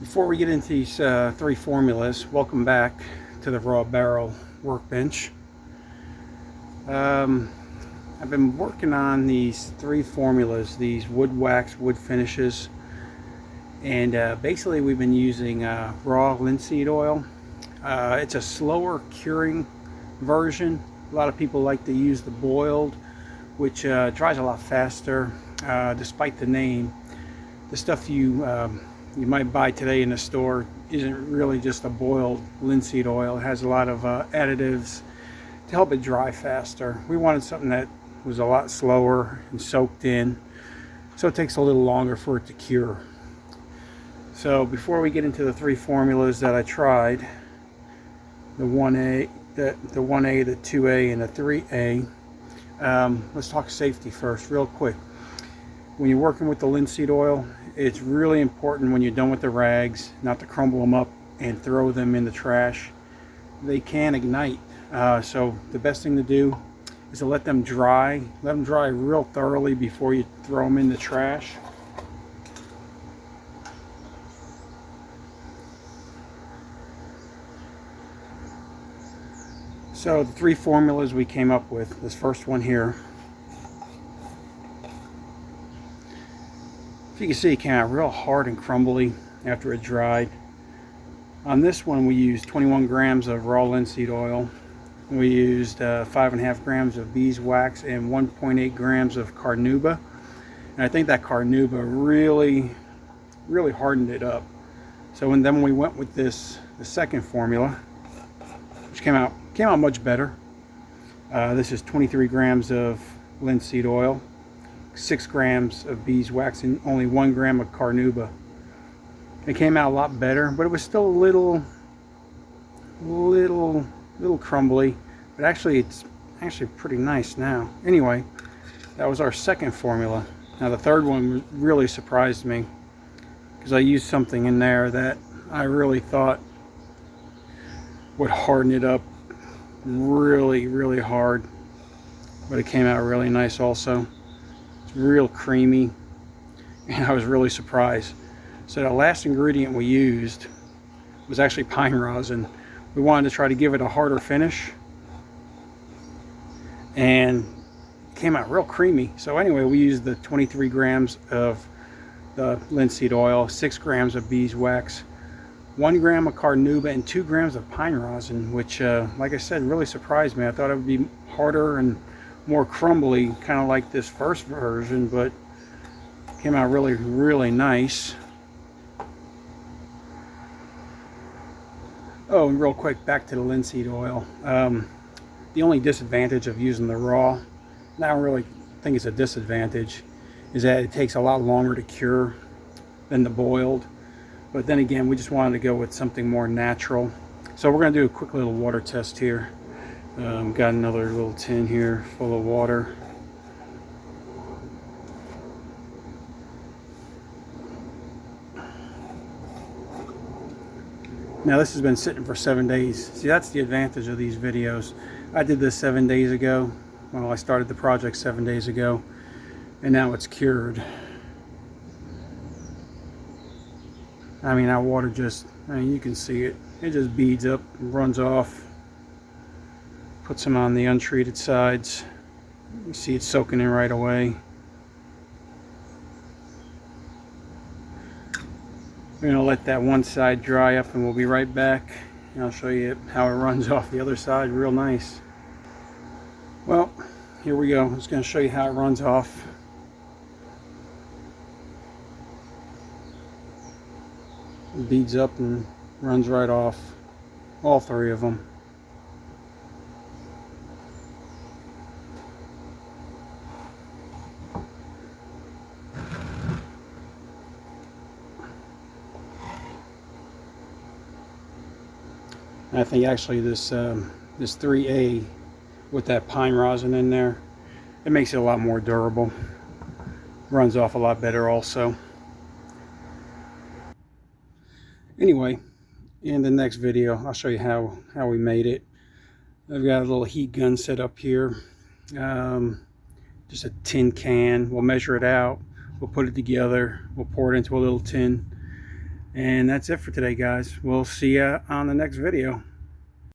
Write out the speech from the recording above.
Before we get into these three formulas, welcome back to the raw barrel workbench. I've been working on these three formulas, these wood wax, wood finishes, and basically we've been using raw linseed oil. It's a slower curing version. A lot of people like to use the boiled, which dries a lot faster, despite the name. The stuff you might buy today in the store isn't really just a boiled linseed oil. It has a lot of additives to help it dry faster. We wanted something that was a lot slower and soaked in, so it takes a little longer for it to cure. So before we get into the three formulas that I tried, the 1A, the 1A, the 2A, and the 3A, let's talk safety first real quick. When you're working with the linseed oil, it's really important when you're done with the rags not to crumble them up and throw them in the trash. They can ignite, so the best thing to do is to let them dry real thoroughly before you throw them in the trash. So the three formulas we came up with, this first one here, if you can see, it came out real hard and crumbly after it dried. On this one we used 21 grams of raw linseed oil. We used 5.5 grams of beeswax and 1.8 grams of carnauba. And I think that carnauba really hardened it up. So then we went with the second formula, which came out much better. This is 23 grams of linseed oil, 6 grams of beeswax, and only 1 gram of carnauba. It came out a lot better, but it was still a little crumbly, but actually it's pretty nice now. Anyway, that was our second formula. Now the third one really surprised me because I used something in there that I really thought would harden it up really hard, but it came out really nice also. It's real creamy, and I was really surprised. So the last ingredient we used was actually pine rosin. We wanted to try to give it a harder finish, and it came out real creamy. So anyway, we used the 23 grams of the linseed oil, 6 grams of beeswax, 1 gram of carnauba, and 2 grams of pine rosin, which like I said, really surprised me. I thought it would be harder and more crumbly, kind of like this first version, but came out really nice. Oh, and real quick, back to the linseed oil. The only disadvantage of using the raw, and I don't really think it's a disadvantage, is that it takes a lot longer to cure than the boiled. But then again, we just wanted to go with something more natural. So we're going to do a quick little water test here. Got another little tin here full of water. Now this has been sitting for 7 days. See, that's the advantage of these videos. I did this 7 days ago. Well, I started the project 7 days ago, and now it's cured. I mean, that water just, you can see it. It just beads up and runs off. Put some on the untreated sides. You see it soaking in right away. We're going to let that one side dry up, and we'll be right back. And I'll show you how it runs off the other side real nice. Well, here we go. I'm just going to show you how it runs off. It beads up and runs right off. All three of them. I think actually this 3A with that pine rosin in there, it makes it a lot more durable. Runs off a lot better also. Anyway, in the next video I'll show you how we made it. I've got a little heat gun set up here. Just a tin can. We'll measure it out. We'll put it together. We'll pour it into a little tin. And that's it for today, guys. We'll see you on the next video.